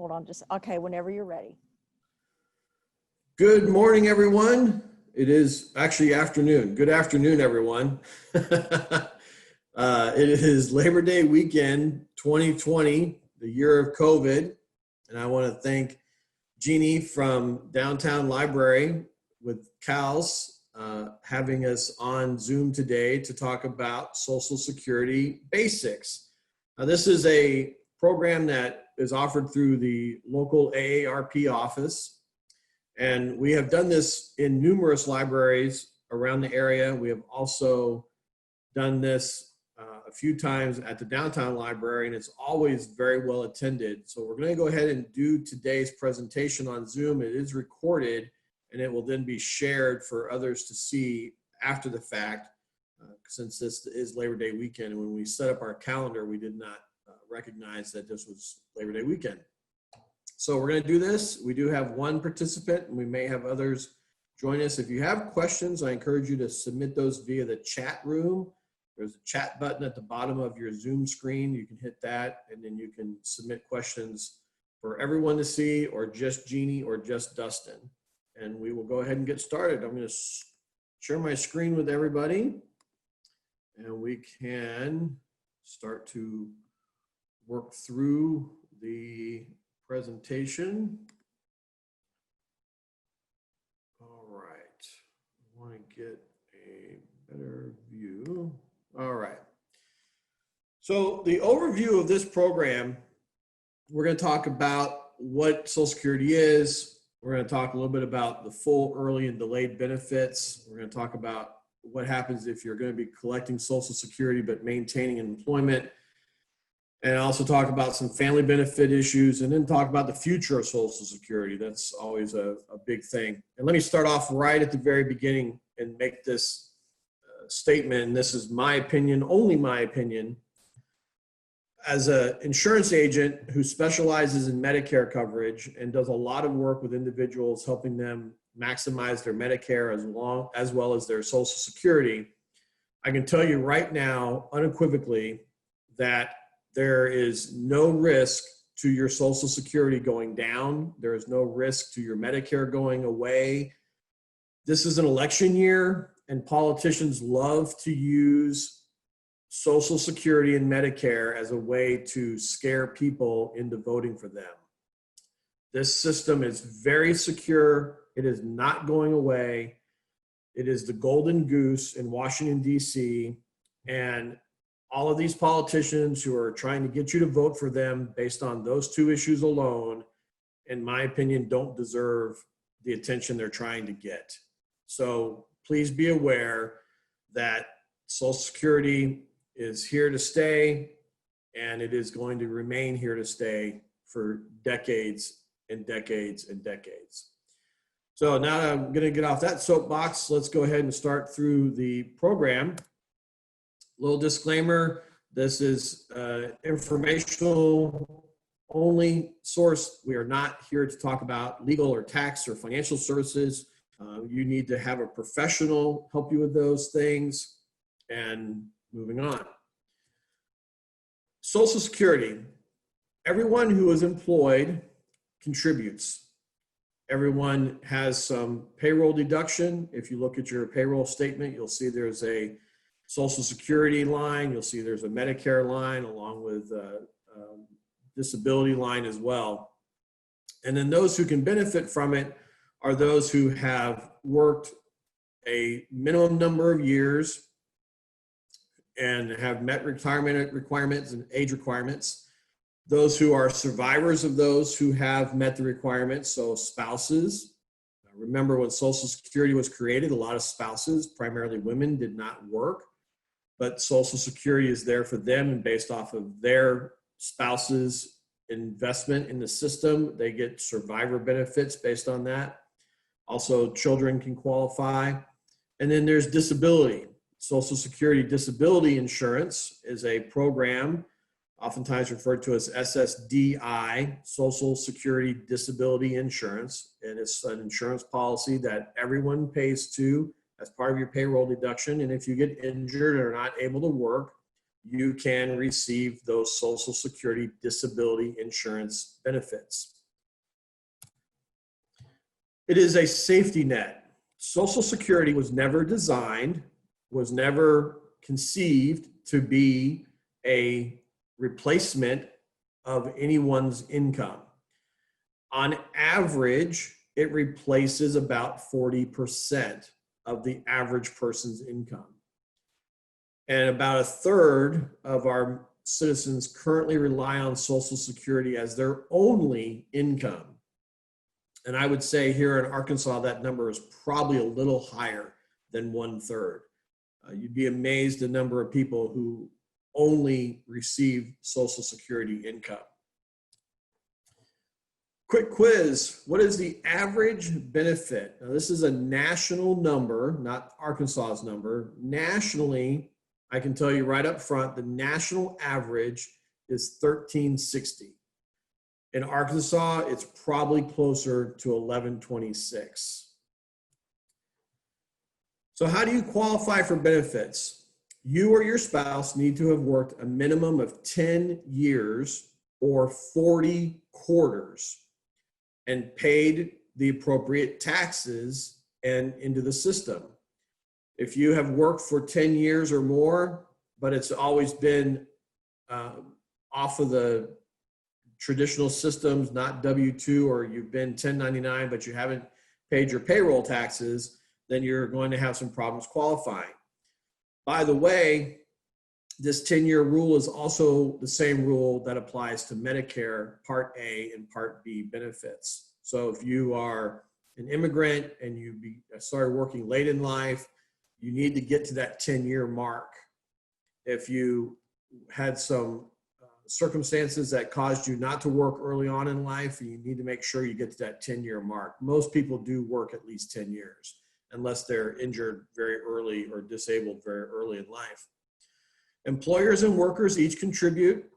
hold on, just, okay, whenever you're ready. Good morning, everyone. It is actually afternoon. Good afternoon, everyone. It is Labor Day weekend 2020, the year of COVID. And I want to thank Jeannie from Downtown Library with CALS having us on Zoom today to talk about Social Security basics. Now, this is a program that is offered through the local AARP office. And we have done this in numerous libraries around the area. We have also done this a few times at the Downtown Library, and it's always very well attended. So we're going to go ahead and do today's presentation on Zoom. It is recorded, and it will then be shared for others to see after the fact, since this is Labor Day weekend. And when we set up our calendar, we did not recognize that this was Labor Day weekend. So we're going to do this. We do have one participant, and we may have others join us. If you have questions, I encourage you to submit those via the chat room. There's a chat button at the bottom of your Zoom screen. You can hit that, and then you can submit questions for everyone to see, or just Jeannie or just Dustin. And we will go ahead and get started. I'm going to share my screen with everybody, and we can start to work through the presentation. All right, I want to get a better view. All right, so the overview of this program, we're going to talk about what Social Security is. We're going to talk a little bit about the full, early, and delayed benefits. We're going to talk about what happens if you're going to be collecting Social Security but maintaining employment. And also talk about some family benefit issues, and then talk about the future of Social Security. That's always a big thing. And let me start off right at the very beginning and make this statement. And this is my opinion, only my opinion. As an insurance agent who specializes in Medicare coverage and does a lot of work with individuals, helping them maximize their Medicare as well as their Social Security, I can tell you right now, unequivocally, that there is no risk to your Social Security going down. There is no risk to your Medicare going away. This is an election year, and politicians love to use Social Security and Medicare as a way to scare people into voting for them. This system is very secure. It is not going away. It is the golden goose in Washington, D.C., and all of these politicians who are trying to get you to vote for them based on those two issues alone, in my opinion, don't deserve the attention they're trying to get. So please be aware that Social Security is here to stay, and it is going to remain here to stay for decades and decades and decades. So now that I'm going to get off that soapbox, let's go ahead and start through the program. Little disclaimer, this is informational only source. We are not here to talk about legal or tax or financial services. You need to have a professional help you with those things. And moving on. Social Security. Everyone who is employed contributes. Everyone has some payroll deduction. If you look at your payroll statement, you'll see there's a Social Security line. You'll see there's a Medicare line along with a disability line as well. And then those who can benefit from it are those who have worked a minimum number of years and have met retirement requirements and age requirements. Those who are survivors of those who have met the requirements, so spouses. Remember, when Social Security was created, a lot of spouses, primarily women, did not work. But Social Security is there for them, and based off of their spouse's investment in the system, they get survivor benefits based on that. Also, children can qualify. And then there's disability. Social Security disability insurance is a program oftentimes referred to as SSDI, Social Security Disability Insurance. And it's an insurance policy that everyone pays to as part of your payroll deduction. And if you get injured or not able to work, you can receive those Social Security disability insurance benefits. It is a safety net. Social Security was never designed, was never conceived to be a replacement of anyone's income. On average, it replaces about 40% of the average person's income. And about a third of our citizens currently rely on Social Security as their only income. And I would say here in Arkansas, that number is probably a little higher than 1/3. You'd be amazed the number of people who only receive Social Security income. Quick quiz, what is the average benefit? Now this is a national number, not Arkansas's number. Nationally, I can tell you right up front, the national average is $13.60. In Arkansas, it's probably closer to $11.26. So how do you qualify for benefits? You or your spouse need to have worked a minimum of 10 years or 40 quarters and paid the appropriate taxes and into the system. If you have worked for 10 years or more, but it's always been off of the traditional systems, not W-2, or you've been 1099, but you haven't paid your payroll taxes, then you're going to have some problems qualifying. By the way, this 10-year rule is also the same rule that applies to Medicare Part A and Part B benefits. So if you are an immigrant and you started working late in life, you need to get to that 10-year mark. If you had some circumstances that caused you not to work early on in life, you need to make sure you get to that 10-year mark. Most people do work at least 10 years, unless they're injured very early or disabled very early in life. Employers and workers each contribute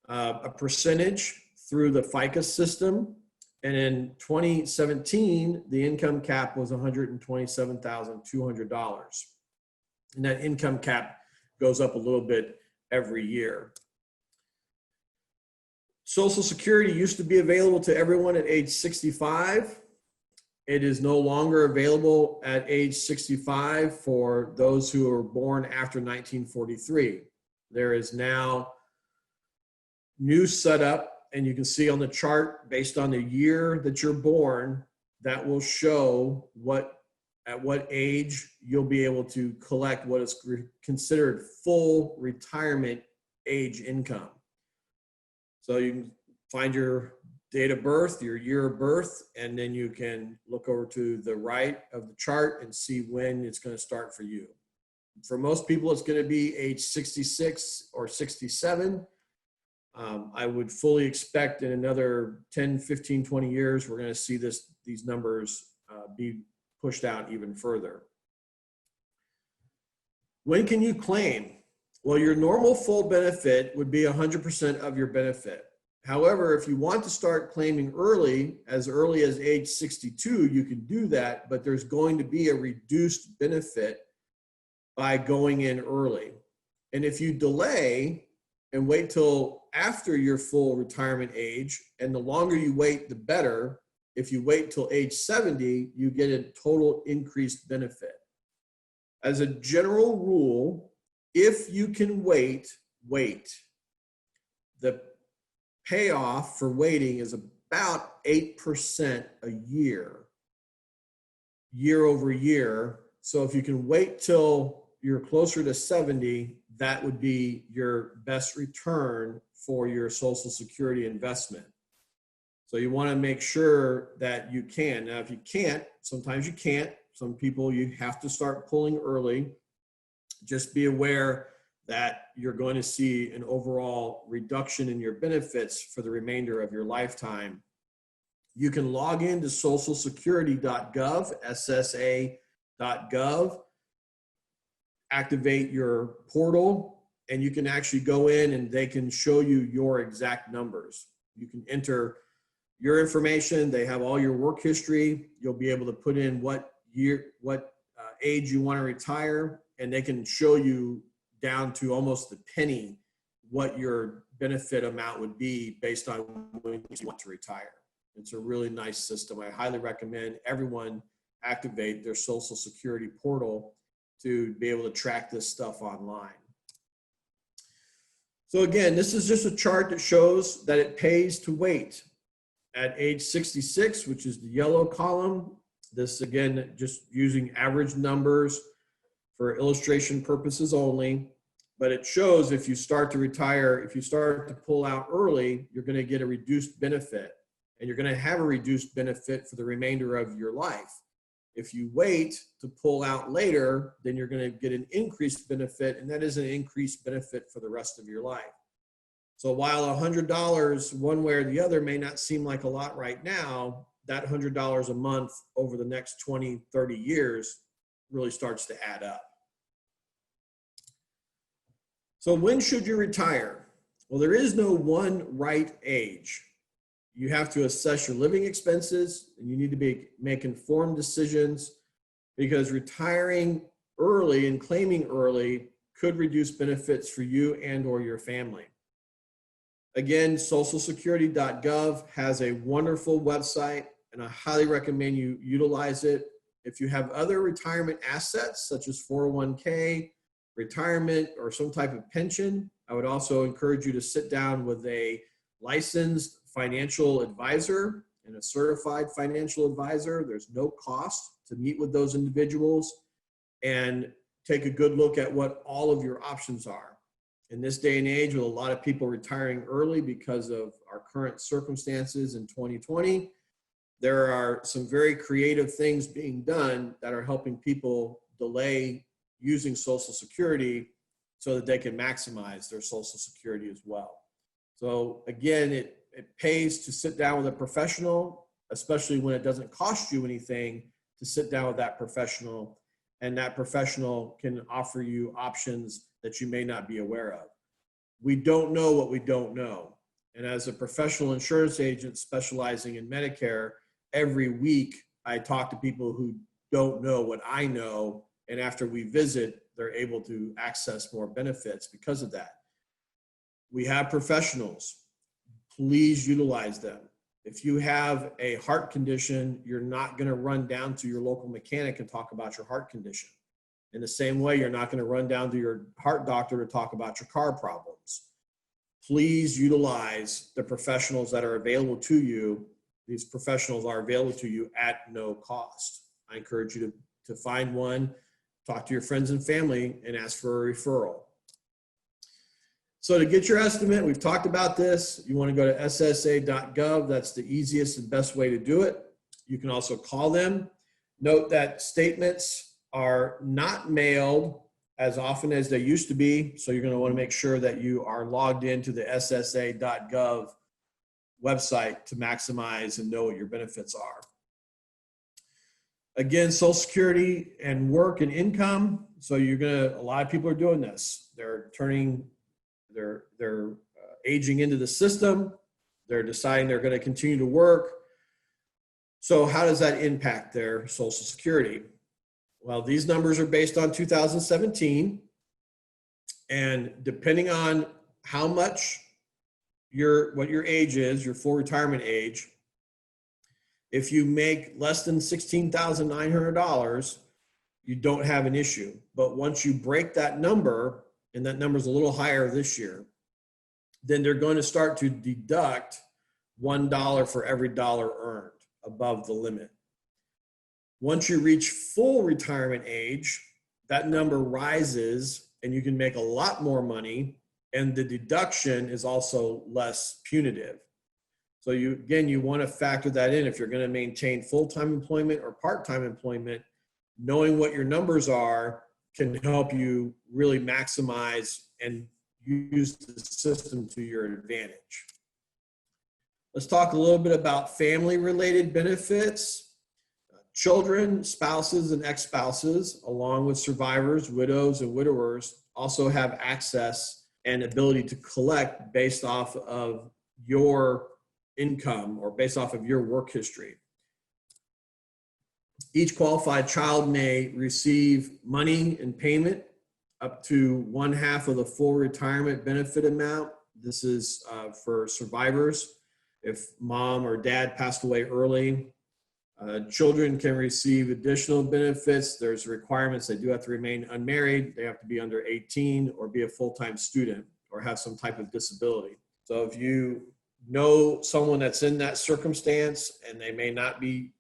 a percentage through the FICA system. And in 2017, the income cap was $127,200. And that income cap goes up a little bit every year. Social Security used to be available to everyone at age 65. It is no longer available at age 65 for those who were born after 1943. There is now new setup, and you can see on the chart, based on the year that you're born, that will show at what age you'll be able to collect what is considered full retirement age income. So you can find your date of birth, your year of birth, and then you can look over to the right of the chart and see when it's going to start for you. For most people, it's going to be age 66 or 67. I would fully expect in another 10, 15, 20 years, we're going to see these numbers be pushed out even further. When can you claim? Well, your normal full benefit would be 100% of your benefit. However, if you want to start claiming early as age 62, you can do that, but there's going to be a reduced benefit by going in early. And if you delay and wait till after your full retirement age, and the longer you wait, the better. If you wait till age 70, you get a total increased benefit. As a general rule, if you can wait. The payoff for waiting is about 8% a year over year. So if you can wait till you're closer to 70, that would be your best return for your Social Security investment. So you want to make sure that you can. Now, if you can't, sometimes you can't. Some people you have to start pulling early. Just be aware that you're going to see an overall reduction in your benefits for the remainder of your lifetime. You can log into socialsecurity.gov, SSA.gov, activate your portal, and you can actually go in and they can show you your exact numbers. You can enter your information. They have all your work history. You'll be able to put in what age you want to retire, and they can show you down to almost the penny what your benefit amount would be based on when you want to retire. It's a really nice system. I highly recommend everyone activate their Social Security portal to be able to track this stuff online. So again, this is just a chart that shows that it pays to wait. At age 66, which is the yellow column, this again, just using average numbers for illustration purposes only, but it shows if you start to retire, if you start to pull out early, you're going to get a reduced benefit, and you're going to have a reduced benefit for the remainder of your life. If you wait to pull out later, then you're going to get an increased benefit, and that is an increased benefit for the rest of your life. So while $100 one way or the other may not seem like a lot right now, that $100 a month over the next 20, 30 years really starts to add up. So when should you retire? Well, there is no one right age. You have to assess your living expenses, and you need to make informed decisions, because retiring early and claiming early could reduce benefits for you and or your family. Again, socialsecurity.gov has a wonderful website, and I highly recommend you utilize it. If you have other retirement assets, such as 401k, retirement, or some type of pension, I would also encourage you to sit down with a licensed financial advisor and a certified financial advisor. There's no cost to meet with those individuals and take a good look at what all of your options are. In this day and age, with a lot of people retiring early because of our current circumstances in 2020, there are some very creative things being done that are helping people delay using Social Security so that they can maximize their Social Security as well. So again, it pays to sit down with a professional, especially when it doesn't cost you anything to sit down with that professional, and that professional can offer you options that you may not be aware of. We don't know what we don't know. And as a professional insurance agent specializing in Medicare, every week I talk to people who don't know what I know, and after we visit, they're able to access more benefits because of that. We have professionals. Please utilize them. If you have a heart condition, you're not going to run down to your local mechanic and talk about your heart condition. In the same way, you're not going to run down to your heart doctor to talk about your car problems. Please utilize the professionals that are available to you. These professionals are available to you at no cost. I encourage you to find one, talk to your friends and family, and ask for a referral. So to get your estimate, we've talked about this. You want to go to ssa.gov. That's the easiest and best way to do it. You can also call them. Note that statements are not mailed as often as they used to be. So you're going to want to make sure that you are logged into the ssa.gov website to maximize and know what your benefits are. Again, Social Security and work and income. So a lot of people are doing this. They're aging into the system. They're deciding they're going to continue to work. So how does that impact their Social Security? Well, these numbers are based on 2017. And depending on how much what your age is, your full retirement age, if you make less than $16,900, you don't have an issue. But once you break that number, and that number is a little higher this year, then they're going to start to deduct $1 for every dollar earned above the limit. Once you reach full retirement age, that number rises and you can make a lot more money, and the deduction is also less punitive. So you want to factor that in if you're going to maintain full-time employment or part-time employment. Knowing what your numbers are can help you really maximize and use the system to your advantage. Let's talk a little bit about family-related benefits. Children, spouses, and ex-spouses, along with survivors, widows, and widowers, also have access and ability to collect based off of your income or based off of your work history. Each qualified child may receive money in payment up to 1/2 of the full retirement benefit amount. This is for survivors. If mom or dad passed away early, children can receive additional benefits. There's requirements. They do have to remain unmarried. They have to be under 18 or be a full-time student or have some type of disability. So if you know someone that's in that circumstance and they may not be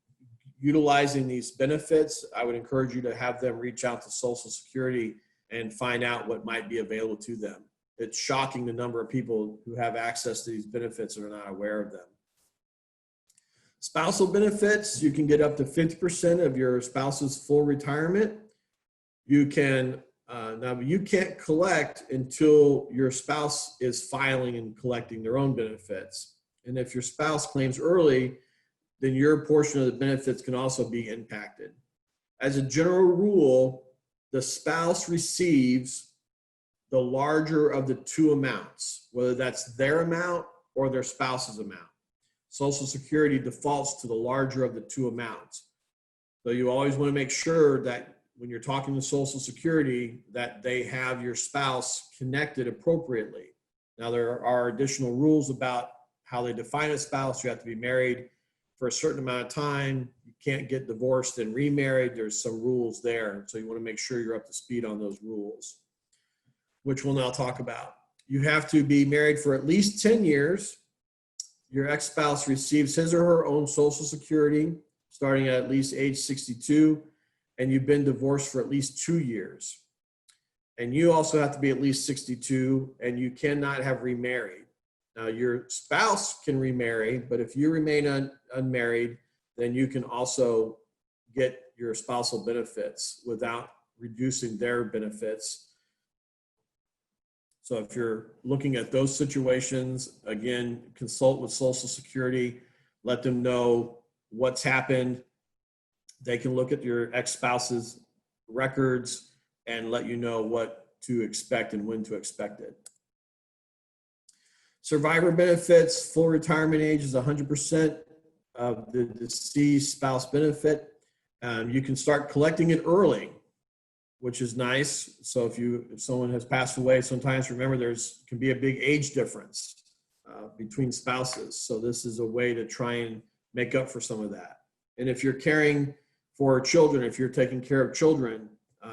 utilizing these benefits, I would encourage you to have them reach out to Social Security and find out what might be available to them. It's shocking the number of people who have access to these benefits and are not aware of them. Spousal benefits, you can get up to 50% of your spouse's full retirement. You can, now you can't collect until your spouse is filing and collecting their own benefits. And if your spouse claims early, then your portion of the benefits can also be impacted. As a general rule, the spouse receives the larger of the two amounts, whether that's their amount or their spouse's amount. Social Security defaults to the larger of the two amounts. So you always want to make sure that when you're talking to Social Security, that they have your spouse connected appropriately. Now, there are additional rules about how they define a spouse. You have to be married for a certain amount of time. You can't get divorced and remarried. There's some rules there. So you want to make sure you're up to speed on those rules, which we'll now talk about. You have to be married for at least 10 years. Your ex-spouse receives his or her own Social Security starting at least age 62, and you've been divorced for at least 2 years. And you also have to be at least 62, and you cannot have remarried. Now, your spouse can remarry, but if you remain unmarried, then you can also get your spousal benefits without reducing their benefits. So if you're looking at those situations, again, consult with Social Security, let them know what's happened. They can look at your ex-spouse's records and let you know what to expect and when to expect it. Survivor benefits, full retirement age is 100% of the deceased spouse benefit. You can start collecting it early, which is nice. So if someone has passed away, sometimes remember can be a big age difference between spouses. So this is a way to try and make up for some of that. And if you're caring for children, if you're taking care of children,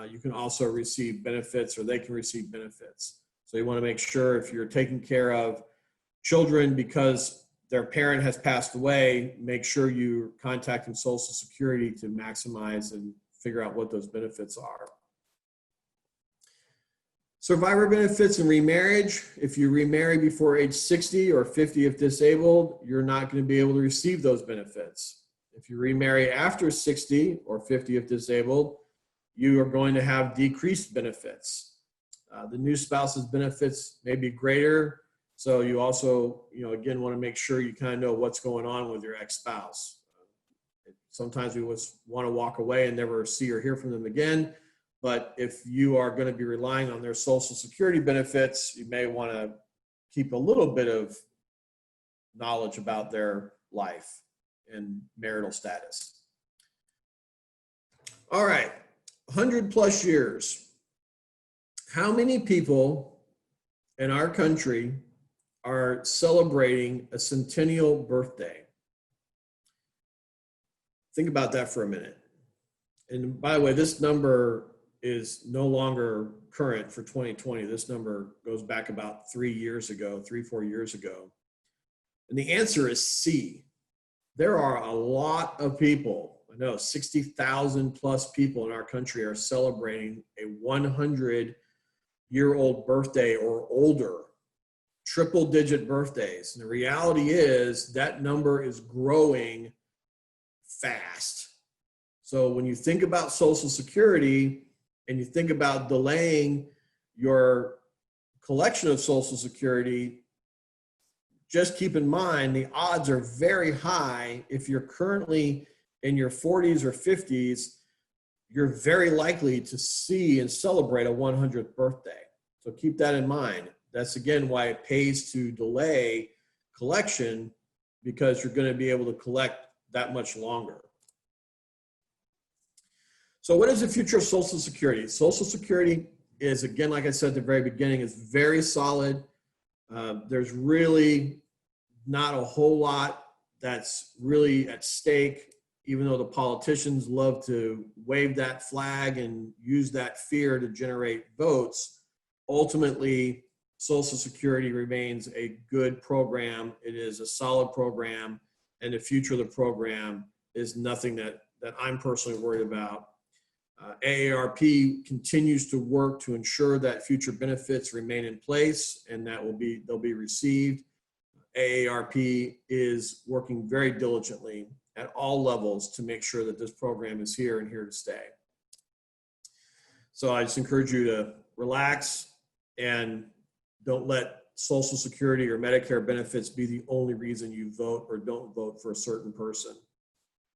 you can also receive benefits, or they can receive benefits. So you want to make sure if you're taking care of children because their parent has passed away, make sure you're contacting Social Security to maximize and figure out what those benefits are. Survivor benefits and remarriage. If you remarry before age 60 or 50 if disabled, you're not going to be able to receive those benefits. If you remarry after 60 or 50 if disabled, you are going to have decreased benefits. The new spouse's benefits may be greater. So you also, again, want to make sure you kind of know what's going on with your ex-spouse. Sometimes we want to walk away and never see or hear from them again. But if you are going to be relying on their Social Security benefits, you may want to keep a little bit of knowledge about their life and marital status. All right, 100+ years. How many people in our country are celebrating a centennial birthday? Think about that for a minute. And by the way, this number is no longer current for 2020. This number goes back about 4 years ago. And the answer is C. There are a lot of people, I know 60,000+ people in our country are celebrating a 100-year-old birthday or older, triple-digit birthdays. And the reality is that number is growing fast. So when you think about Social Security, and you think about delaying your collection of Social Security, just keep in mind the odds are very high. If you're currently in your 40s or 50s, you're very likely to see and celebrate a 100th birthday. So keep that in mind. That's again why it pays to delay collection, because you're going to be able to collect that much longer. So what is the future of Social Security? Social Security is, again, like I said at the very beginning, is very solid. There's really not a whole lot that's really at stake, even though the politicians love to wave that flag and use that fear to generate votes. Ultimately, Social Security remains a good program. It is a solid program, and the future of the program is nothing that I'm personally worried about. AARP continues to work to ensure that future benefits remain in place and that they'll be received. AARP is working very diligently at all levels to make sure that this program is here and here to stay. So I just encourage you to relax and don't let Social Security or Medicare benefits be the only reason you vote or don't vote for a certain person.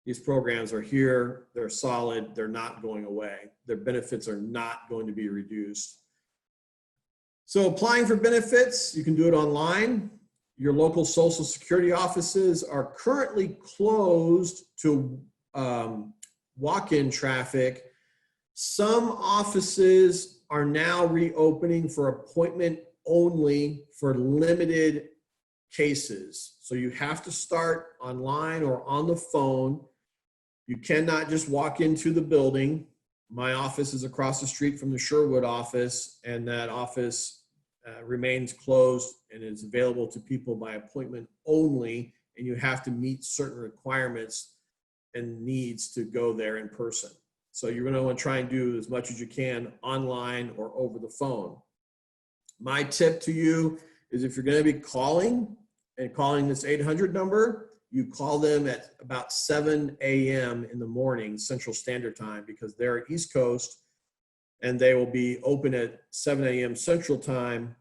These programs are here, they're solid, they're not going away. Their benefits are not going to be reduced. So applying for benefits, you can do it online. Your local Social Security offices are currently closed to walk-in traffic. Some offices are now reopening for appointment only for limited cases. So you have to start online or on the phone. You cannot just walk into the building. My office is across the street from the Sherwood office, and that office remains closed and is available to people by appointment only, and you have to meet certain requirements and needs to go there in person. So you're going to want to try and do as much as you can online or over the phone. My tip to you is if you're going to be calling this 800 number, you call them at about 7 a.m. in the morning, Central Standard Time, because they're East Coast and they will be open at 7 a.m. Central Time.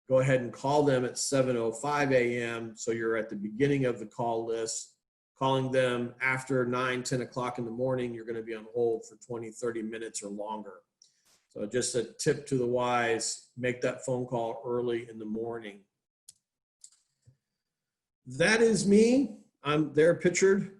Go ahead and call them at 7:05 a.m. So you're at the beginning of the call list. Calling them after 9, 10 o'clock in the morning, you're going to be on hold for 20, 30 minutes or longer. So just a tip to the wise, make that phone call early in the morning. That is me. I'm there pictured.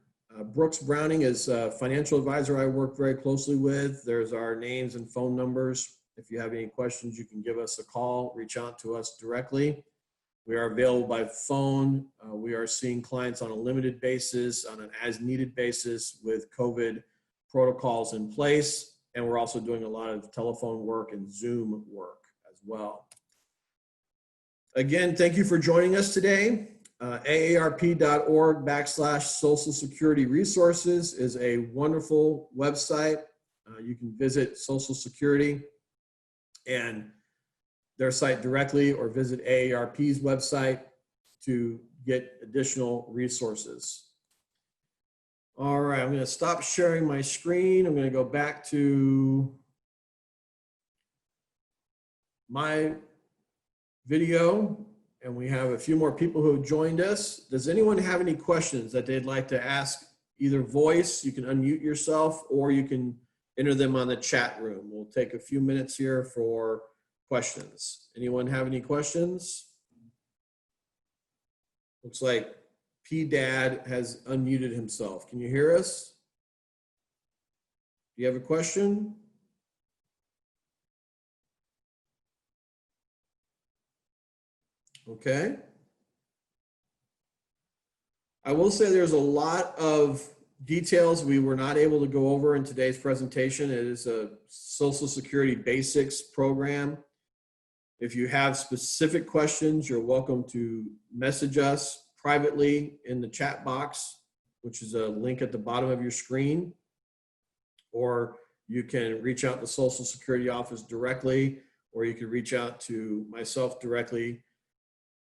Brooks Browning is a financial advisor I work very closely with. There's our names and phone numbers. If you have any questions, you can give us a call, reach out to us directly. We are available by phone. We are seeing clients on a limited basis, on an as-needed basis with COVID protocols in place. And we're also doing a lot of telephone work and Zoom work as well. Again, thank you for joining us today. AARP.org/Social Security Resources is a wonderful website. You can visit Social Security and their site directly or visit AARP's website to get additional resources. All right, I'm going to stop sharing my screen. I'm going to go back to my video, and we have a few more people who have joined us. Does anyone have any questions that they'd like to ask? Either voice, you can unmute yourself, or you can enter them on the chat room. We'll take a few minutes here for questions. Anyone have any questions? Looks like P-Dad has unmuted himself. Can you hear us? Do you have a question? Okay. I will say there's a lot of details we were not able to go over in today's presentation. It is a Social Security Basics program. If you have specific questions, you're welcome to message us privately in the chat box, which is a link at the bottom of your screen, or you can reach out to the Social Security office directly, or you can reach out to myself directly.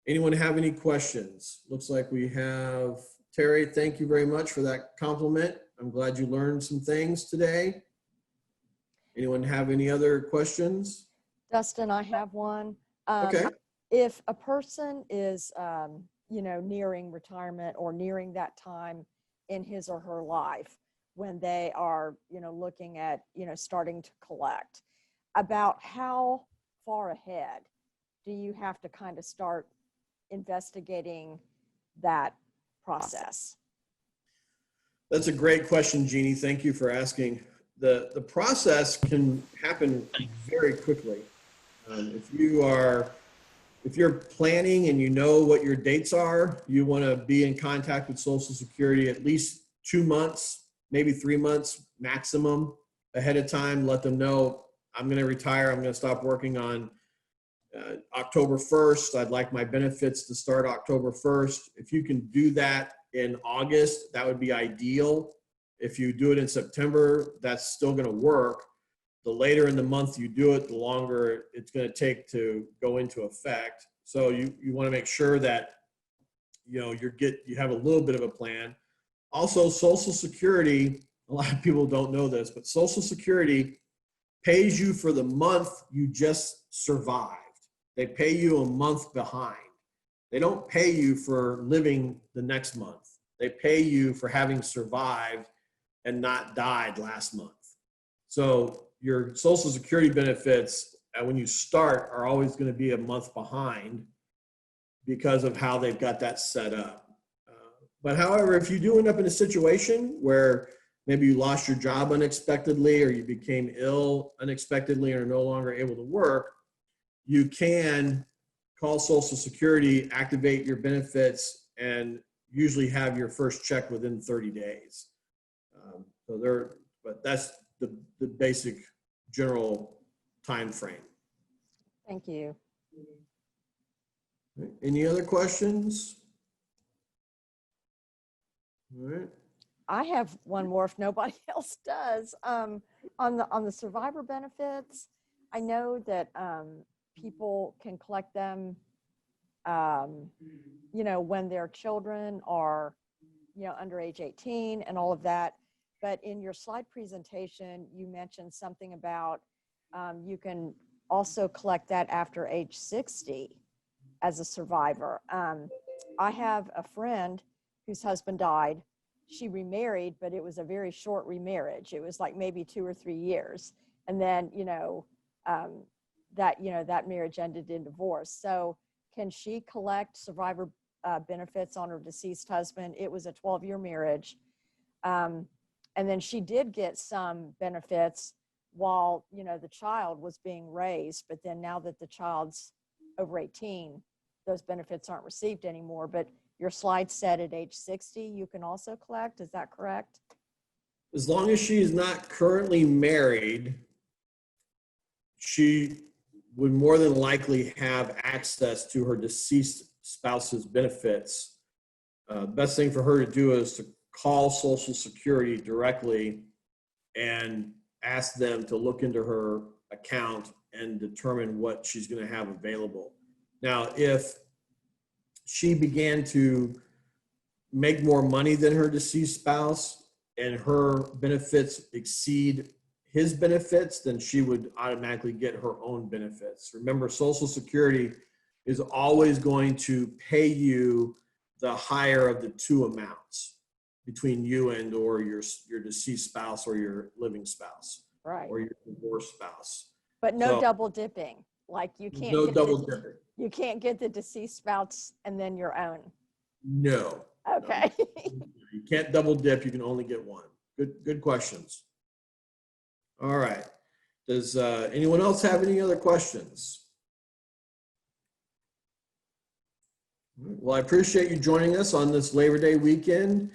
Anyone have any questions? Looks like we have Terry. Thank you very much for that compliment. I'm glad you learned some things today. Anyone have any other questions? Dustin, I have one. Okay. If a person is, nearing retirement or nearing that time in his or her life when they are, looking at, starting to collect, about how far ahead do you have to kind of start investigating that process? That's a great question, Jeannie. Thank you for asking. The process can happen very quickly. If you're planning and you know what your dates are, you want to be in contact with Social Security at least 2 months, maybe 3 months maximum ahead of time. Let them know I'm going to retire. I'm going to stop working on October 1st. I'd like my benefits to start October 1st. If you can do that in August, that would be ideal. If you do it in September, that's still going to work. The later in the month you do it, the longer it's going to take to go into effect. So you want to make sure that you have a little bit of a plan. Also, Social Security, a lot of people don't know this, but Social Security pays you for the month you just survived. They pay you a month behind. They don't pay you for living the next month. They pay you for having survived and not died last month. So your Social Security benefits, when you start, are always going to be a month behind because of how they've got that set up. But however, if you do end up in a situation where maybe you lost your job unexpectedly or you became ill unexpectedly and are no longer able to work, you can call Social Security, activate your benefits, and usually have your first check within 30 days. But that's the basic general time frame. Thank you. Any other questions? All right. I have one more if nobody else does. On the survivor benefits, I know that people can collect them, when their children are, under age 18 and all of that. But in your slide presentation, you mentioned something about you can also collect that after age 60 as a survivor. I have a friend whose husband died. She remarried, but it was a very short remarriage. It was like maybe 2 or 3 years. And then, that marriage ended in divorce. So can she collect survivor benefits on her deceased husband? It was a 12-year marriage. And then she did get some benefits while, the child was being raised. But then now that the child's over 18, those benefits aren't received anymore. But your slide said at age 60, you can also collect. Is that correct? As long as she is not currently married, she would more than likely have access to her deceased spouse's benefits. Best thing for her to do is to call Social Security directly and ask them to look into her account and determine what she's going to have available. Now, if she began to make more money than her deceased spouse and her benefits exceed his benefits, then she would automatically get her own benefits. Remember, Social Security is always going to pay you the higher of the two amounts between you and or your deceased spouse or your living spouse, right, or your divorced spouse. But no double dipping. Like you can't you can't get the deceased spouse and then your own. No. Okay. No. You can't double dip. You can only get one. Good questions. All right. Does anyone else have any other questions? Well, I appreciate you joining us on this Labor Day weekend,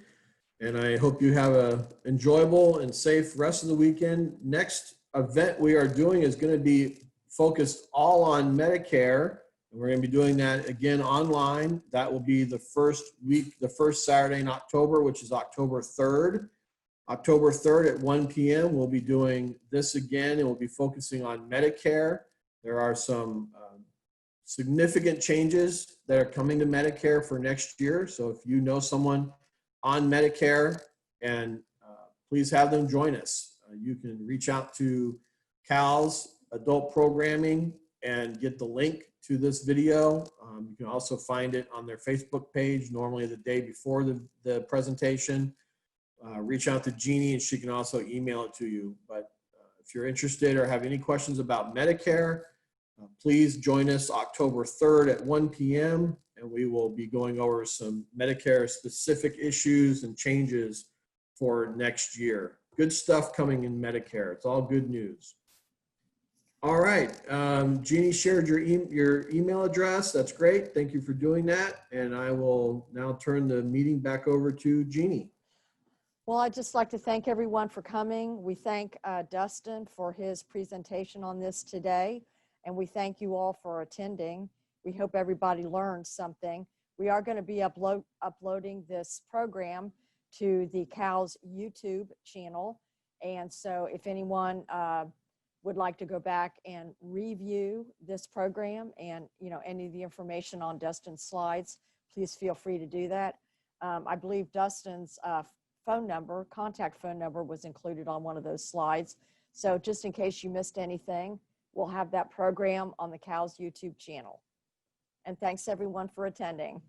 and I hope you have an enjoyable and safe rest of the weekend. Next event we are doing is going to be focused all on Medicare, and we're going to be doing that again online. That will be the first Saturday in October, which is October 3rd. October 3rd at 1 p.m. we'll be doing this again, and we'll be focusing on Medicare. There are some significant changes that are coming to Medicare for next year. So if you know someone on Medicare, and please have them join us. You can reach out to Cal's Adult Programming and get the link to this video. You can also find it on their Facebook page, normally the day before the presentation. Reach out to Jeannie and she can also email it to you. But if you're interested or have any questions about Medicare, please join us October 3rd at 1 p.m. and we will be going over some Medicare specific issues and changes for next year. Good stuff coming in Medicare. It's all good news. All right. Jeannie shared your email address. That's great. Thank you for doing that. And I will now turn the meeting back over to Jeannie. Well, I'd just like to thank everyone for coming. We thank Dustin for his presentation on this today, and we thank you all for attending. We hope everybody learned something. We are going to be uploading this program to the CALS YouTube channel, and so if anyone would like to go back and review this program and any of the information on Dustin's slides, please feel free to do that. I believe Dustin's contact phone number was included on one of those slides. So just in case you missed anything, we'll have that program on the CALS YouTube channel. And thanks everyone for attending.